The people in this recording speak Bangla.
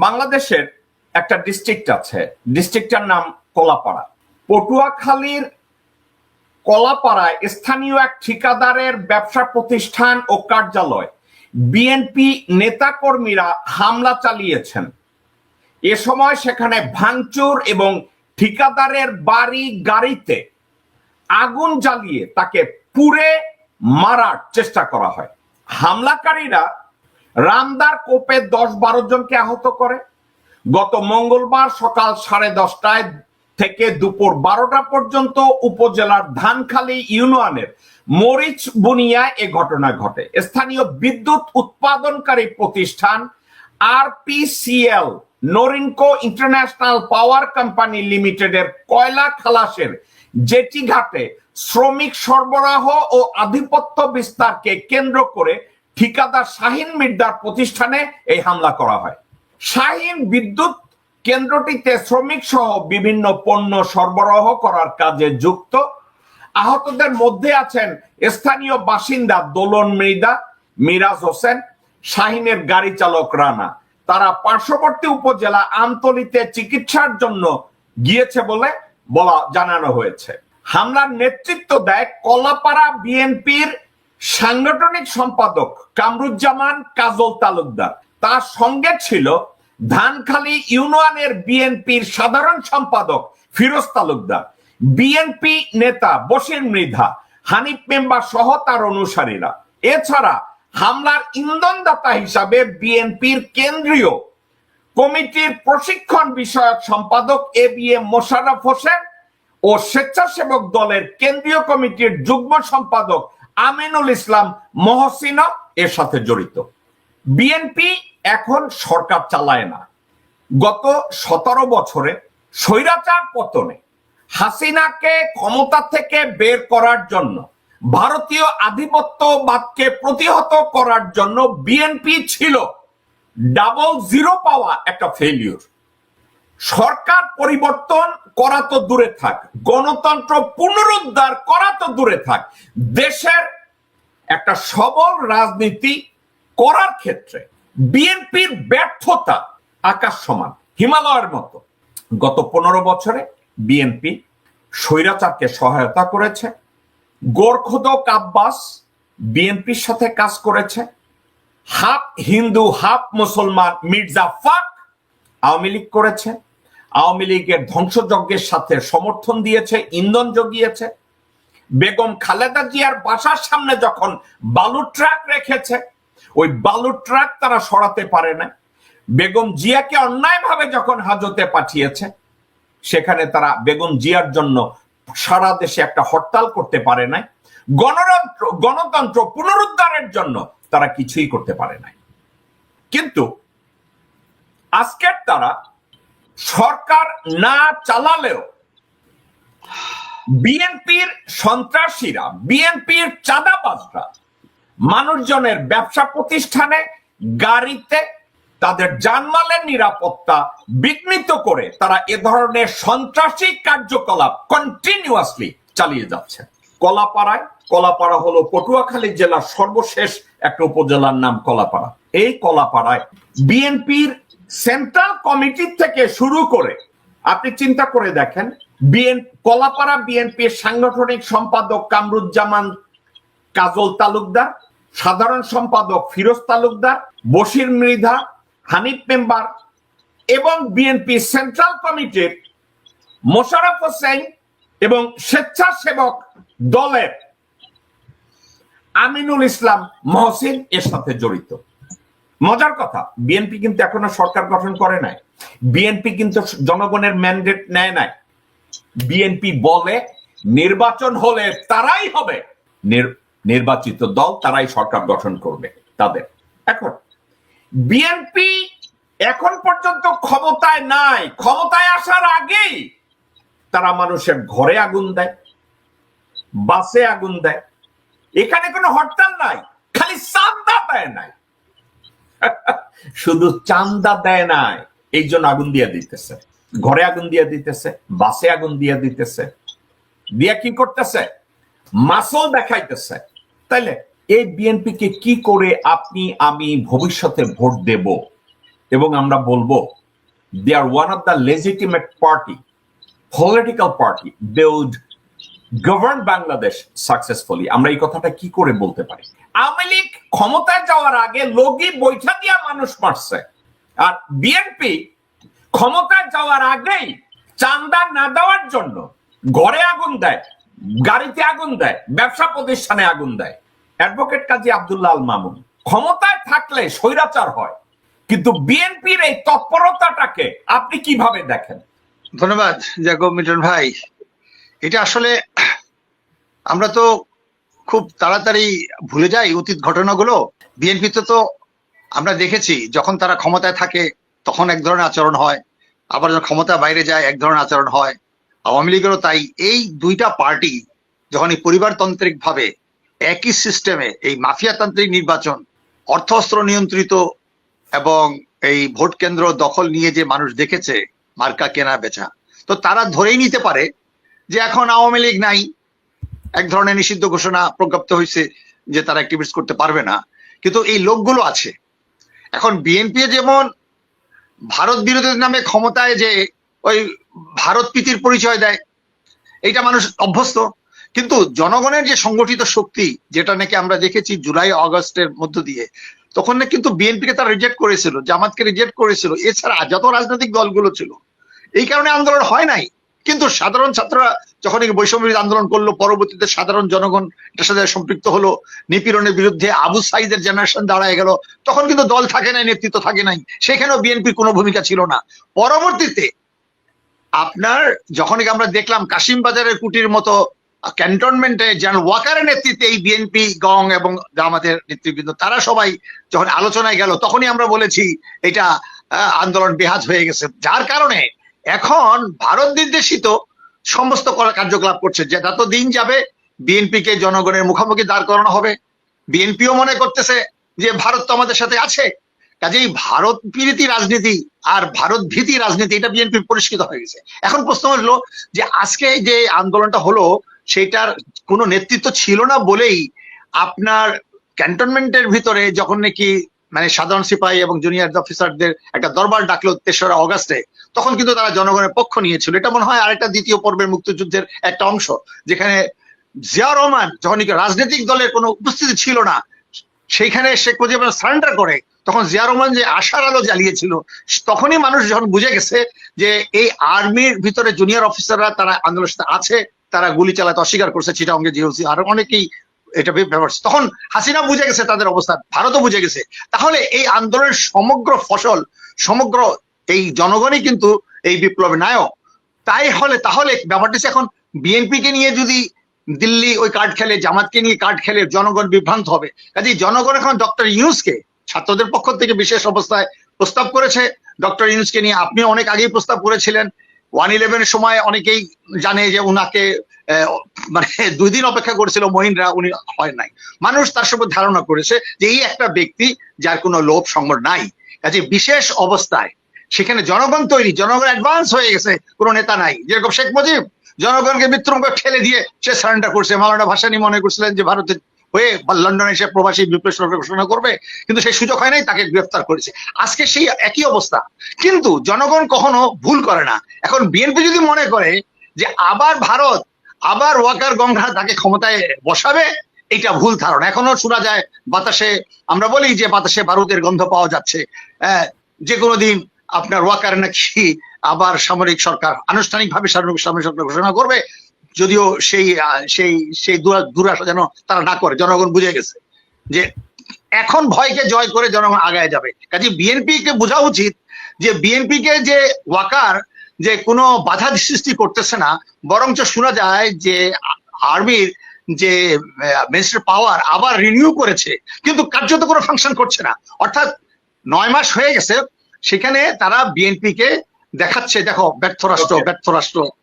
বাংলাদেশের একটা ডিস্ট্রিক্ট আছে, ডিস্ট্রিক্টটার নাম কলাপাড়া। পটুয়াখালীর কলাপাড়ায় স্থানীয় এক ঠিকাদারের ব্যবসা প্রতিষ্ঠান ও কার্যালয় বিএনপি নেতাকর্মীরা হামলা চালিয়েছেন। এ সময় সেখানে ভাঙচুর এবং ঠিকাদারের বাড়ি গাড়িতে আগুন জ্বালিয়ে তাকে পুড়ে মারার চেষ্টা করা হয়। হামলাকারীরা রামদার কোপে 10-12 জনকে আহত করে। গত মঙ্গলবার সকাল 10:30টায় থেকে দুপুর 12টা পর্যন্ত উপজেলার ধানখালী ইউনিয়নের মরিচ বুনিয়ায় এ ঘটনা ঘটে। স্থানীয় বিদ্যুৎ উৎপাদনকারী প্রতিষ্ঠান আরপিসিএল নরিনকো ইন্টারন্যাশনাল পাওয়ার কোম্পানি লিমিটেডের কয়লা খালাসের জেটি ঘাটে শ্রমিক সরবরাহ ও আধিপত্য বিস্তারকে কেন্দ্র করে ঠিকাদার শাহিন মির্জার প্রতিষ্ঠানে এই হামলা করা হয়। শাহিন বিদ্যুৎ কেন্দ্রটিতে শ্রমিক সহ বিভিন্ন পণ্য সরবরাহ করার কাজে যুক্ত। আহতদের মধ্যে আছেন স্থানীয় বাসিন্দা দোলন মৃধা, মিরাজ হোসেন, শাহিনের গাড়ি চালক রানা। তারা পার্শ্ববর্তী উপজেলা আমতলীতে চিকিৎসার জন্য গিয়েছে বলে জানানো হয়েছে। হামলার নেতৃত্ব দেয় কলাপাড়া বিএনপির সাংগঠনিক সম্পাদক কামরুজ্জামান কাজল তালুকদার। তার সঙ্গে ছিল ধানখালী ইউনিয়নের বিএনপির সাধারণ সম্পাদক ফিরোজ তালুকদার, বিএনপি নেতা বশির মৃধা, হানিফ মেম্বার সহ তার অনুসারীরা। এছাড়া হামলার ইন্ধনদাতা হিসাবে বিএনপির কেন্দ্রীয় কমিটির প্রশিক্ষণ বিষয়ক সম্পাদক এবিএম মোশাররফ হোসেন ও স্বেচ্ছাসেবক দলের কেন্দ্রীয় কমিটির যুগ্ম সম্পাদক আমিনুল ইসলাম মহসিনও এর সাথে জড়িত। বিএনপি এখন সরকার চালায় না। গত 17 বছরে স্বৈরাচার পতনে হাসিনাকে ক্ষমতা থেকে বের করার জন্য, ভারতীয় আধিপত্যবাদকে প্রতিহত করার জন্য বিএনপি ছিল 00 পাওয়া একটা ফেলিউর। সরকার পরিবর্তন করা তো দূরে থাক, গণতন্ত্র পুনরুদ্ধার করা তো দূরে থাক, দেশের একটা সবল রাজনীতি করার ক্ষেত্রে বিএনপির ব্যর্থতা আকাশ সমান, হিমালয়ের মতো। গত 15 বছরে বিএনপি স্বৈরাচারকে সহায়তা করেছে। গোরখোদক আব্বাস বিএনপির সাথে কাজ করেছে। হাফ হিন্দু হাফ মুসলমান মির্জা ফাক আওয়ামী লীগ করেছে। আওয়ামী লীগের ধ্বংসযজ্ঞের সাথে সমর্থন দিয়েছে, ইন্ধন জুগিয়েছে। বেগম খালেদা জিয়ার বাসার সামনে যখন বালু ট্রাক রেখেছে, ওই বালু ট্রাক তারা সরাতে পারে না। বেগম জিয়াকে অন্যায়ভাবে যখন হাজতে পাঠিয়েছে, সেখানে তারা বেগম জিয়ার জন্য সারা দেশে একটা হরতাল করতে পারে নাই। গণতন্ত্র পুনরুদ্ধারের জন্য তারা কিছুই করতে পারে নাই। কিন্তু আজকের তারা সরকার না চালালেও বিএনপির সন্ত্রাসীরা, বিএনপির চাঁদাবাজরা মানুষজনের ব্যবসা প্রতিষ্ঠানে, গাড়িতে তাদের জানমালের নিরাপত্তা বিঘ্নিত করে তারা এ ধরনের সন্ত্রাসী কার্যকলাপ কন্টিনিউয়াসলি চালিয়ে যাচ্ছে। কলাপাড়া হলো পটুয়াখালী জেলার সর্বশেষ একটা উপজেলার নাম কলাপাড়া। এই কলাপাড়ায় বিএনপির সেন্ট্রাল কমিটি থেকে শুরু করে আপনি চিন্তা করে দেখেন, কলাপাড়া বিএনপির সাংগঠনিক সম্পাদক কামরুজ্জামান কাজল তালুকদার, সাধারণ সম্পাদক ফিরোজ তালুকদার, বশির মৃধা, হানিফ মেম্বার এবং বিএনপি সেন্ট্রাল কমিটির মোশাররফ হোসেন এবং স্বেচ্ছাসেবক দলের আমিনুল ইসলাম মহসিন এর সাথে জড়িত। মজার কথা, বিএনপি কিন্তু এখনো সরকার গঠন করে নাই। বিএনপি কিন্তু জনগণের ম্যান্ডেট নেয় নাই। বিএনপি বলে নির্বাচন হলে তারাই হবে নির্বাচিত দল, তারাই সরকার গঠন করবে তাদের। এখন বিএনপি এখন পর্যন্ত ক্ষমতায় নাই। ক্ষমতায় আসার আগেই তারা মানুষের ঘরে আগুন দেয়, বাসে আগুন দেয়। এখানে কোনো হরতাল নাই, খালি চাঁদা দেয় নাই। শুধু চাঁদা দেয় নাই, এই জন্য আগুন দিয়ে দিতেছে, ঘরে আগুন দিয়ে দিতেছে, বাসে আগুন দিয়ে দিতেছে, দিয়ে কি করতেছে, মাসল দেখাইতেছে। তাইলে এই বিএনপিকে কি করে আপনি আমি ভবিষ্যতে ভোট দেব? এবং আমরা বলবো they are one of the legitimate party, political party, they would govern Bangladesh successfully, আমরা এই কথাটা কি করে বলতে পারি? আওয়ামী লীগ ক্ষমতায় যাওয়ার আগে লগি বৈঠা দিয়া মানুষ মারছে, আর বিএনপি ক্ষমতায় যাওয়ার আগেই চাঁদা না দেওয়ার জন্য ঘরে আগুন দেয়, গাড়িতে আগুন দেয়, ব্যবসা প্রতিষ্ঠানে আগুন দেয়। অ্যাডভোকেট কাজী আব্দুল্লাহ আল মামুন, ক্ষমতায় থাকলে স্বৈরাচার হয়, কিন্তু বিএনপির এই তৎপরতাটাকে আপনি কিভাবে দেখেন? ধন্যবাদ জাগো মিটন ভাই। এটা আসলে আমরা তো খুব তাড়াতাড়ি ভুলে যাই অতীত ঘটনাগুলো। বিএনপিতে তো আমরা দেখেছি যখন তারা ক্ষমতায় থাকে তখন এক ধরনের আচরণ হয়, আবার যখন ক্ষমতা বাইরে যায় এক ধরনের আচরণ হয়। আওয়ামী লীগেরও তাই। এই দুইটা পার্টি যখন এই পরিবারতান্ত্রিক ভাবে একই সিস্টেমে এই মাফিয়াতান্ত্রিক নির্বাচন, অর্থ অস্ত্র নিয়ন্ত্রিত এবং এই ভোট কেন্দ্র দখল নিয়ে যে মানুষ দেখেছে মার্কা কেনা বেচা, তো তারা ধরেই নিতে পারে যে এখন আওয়ামী লীগ নাই, এক ধরনের নিষিদ্ধ ঘোষণা প্রজ্ঞাপ্ত হয়েছে যে তারা অ্যাক্টিভিটিস করতে পারবে না, কিন্তু এই লোকগুলো আছে। এখন বিএনপি যেমন ভারত বিরোধীর নামে ক্ষমতায় যে ওই ভারত প্রীতির পরিচয় দেয়, এইটা মানুষ অভ্যস্ত, কিন্তু জনগণের যে সংগঠিত শক্তি যেটা নাকি আমরা দেখেছি জুলাই আগস্টের মধ্য দিয়ে, তখন না কিন্তু বিএনপিকে তারা রিজেক্ট করেছিল, জামাতকে রিজেক্ট করেছিল, এছাড়া যত রাজনৈতিক দলগুলো ছিল। এই কারণে আন্দোলন হয় নাই। কিন্তু সাধারণ ছাত্ররা যখন এই বৈষম্য বিরোধী আন্দোলন করলো, পরবর্তীতে সাধারণ জনগণ এটার সাথে সম্পৃক্ত হলো, নিপীড়নের বিরুদ্ধে আবু সাইদের জেনারেশন দাঁড়ায় গেল, তখন কিন্তু দল থাকে নাই, নেতৃত্ব থাকে নাই, সেখানেও বিএনপির কোনো ভূমিকা ছিল না। পরবর্তীতে আপনার যখন আমরা দেখলাম কাশিম বাজারের কুটির মতো ক্যান্টনমেন্টে জেনারেল ওয়াকারের নেতৃত্বে এই বিএনপি, গং এবং জামাতের নেতৃবৃন্দ তারা সবাই যখন আলোচনায় গেল, তখনই আমরা বলেছি এটা আন্দোলন বেহাত হয়ে গেছে। যার কারণে এখন ভারত নির্দেশিত সমস্ত কার্যকলাপ করছে, যে যত দিন যাবে বিএনপি কে জনগণের মুখোমুখি দাঁড় করানো হবে। বিএনপিও মনে করতেছে যে ভারত তো আমাদের সাথে আছে, কাজেই ভারত বিরোধী রাজনীতি আর ভারত ভীতি রাজনীতি এটা বিএনপি পরিষ্কৃত হয়ে গেছে। এখন প্রশ্ন হলো যে আজকে যে আন্দোলনটা হলো সেটার কোনো নেতৃত্ব ছিল না বলেই আপনার ক্যান্টনমেন্টের ভিতরে যখন নাকি মানে সাধারণ সিপাহী এবং জুনিয়র অফিসারদের একটা দরবার ডাকলো ৩রা অগাস্টে, তখন কিন্তু তারা জনগণের পক্ষ নিয়েছিল। এটা মনে হয় আরেকটা দ্বিতীয় পর্বের মুক্তিযুদ্ধের একটা অংশ, যেখানে জিয়া রহমান যখন রাজনৈতিক দলের কোনো উপস্থিতি ছিল না, সেইখানে শেখ মুজিব সারেন্ডার করে, তখন জিয়া রহমান যে আশার আলো জ্বালিয়েছিল, তখনই মানুষ যখন বুঝে গেছে যে এই আর্মির ভিতরে জুনিয়র অফিসাররা তারা আন্দোলনের সাথে আছে, তারা গুলি চালাতে অস্বীকার করছে, চিটাগংয়ে জিওসি আর অনেকেই এটা ব্যবহার, তখন হাসিনা বুঝে গেছে তাদের অবস্থা, ভারতও বুঝে গেছে। তাহলে এই আন্দোলনের সমগ্র ফসল, সমগ্র এই জনগণই কিন্তু এই বিপ্লবের নায়ক। তাহলে ব্যাপারটা এখন বিএনপি কে নিয়ে যদি দিল্লি ওই কার্ড খেলে, জামাতকে নিয়ে কার্ড খেলে, জনগণ বিভ্রান্ত হবে। কাজে জনগণ এখন ডক্টর ইউনূসকে ছাত্রদের পক্ষ থেকে বিশেষ অবস্থায় প্রস্তাব করেছে। ডক্টর ইউনূসকে নিয়ে আপনি অনেক আগেই প্রস্তাব করেছিলেন। 1/11 সময় অনেকেই জানে যে উনাকে মানে 2 দিন অপেক্ষা করেছিল মহিনরা, উনি হয় নাই। মানুষ তার সঙ্গে ধারণা করেছে যে এই একটা ব্যক্তি যার কোনো লোভ সংবর নাই। কাজে বিশেষ অবস্থায় সেখানে জনগণ তৈরি, জনগণ অ্যাডভান্স হয়ে গেছে, কোনো নেতা নাই। যেরকম শেখ মুজিব জনগণকে মৃত্যুমুখে ঠেলে দিয়ে সে সারেন্ডার করছে। মাওলানা ভাসানী মনে করছিলেন যে ভারতে হয়ে লন্ডনে এসে প্রবাসী বিপ্লব সরকার ঘোষণা করবে, কিন্তু সেই সুযোগ হয় নাই, তাকে গ্রেফতার করেছে। আজকে সেই একই অবস্থা, কিন্তু জনগণ কখনো ভুল করে না। এখন বিএনপি যদি মনে করে যে আবার ভারত, আবার ওয়াকার গংরা তাকে ক্ষমতায় বসাবে, এটা ভুল ধারণা। এখনো শোনা যায় বাতাসে, আমরা বলি যে বাতাসে বারুদের গন্ধ পাওয়া যাচ্ছে। যে কোনো দিন আপনার ওয়াকার নাকি আবার সামরিক সরকার, আনুষ্ঠানিকভাবে সামরিক সরকার ঘোষণা করবে, যদিও সেই দুরাশা যেন তারা না করে। জনগণ বুঝে গেছে যে এখন ভয়কে জয় করে জনগণ আগায় যাবে। কাজে বিএনপি কে বোঝা উচিত যে বিএনপি কে যে ওয়াকার যে কোনো বাধা সৃষ্টি করতেছে না, বরঞ্চ শোনা যায় যে আর্মির যে মিনিস্টার পাওয়ার আবার রিনিউ করেছে, কিন্তু কার্যত কোনো ফাংশন করছে না। অর্থাৎ 9 মাস হয়ে গেছে, সেখানে তারা বিএনপি কে দেখাচ্ছে দেখো ব্যর্থ রাষ্ট্র, ব্যর্থ রাষ্ট্র।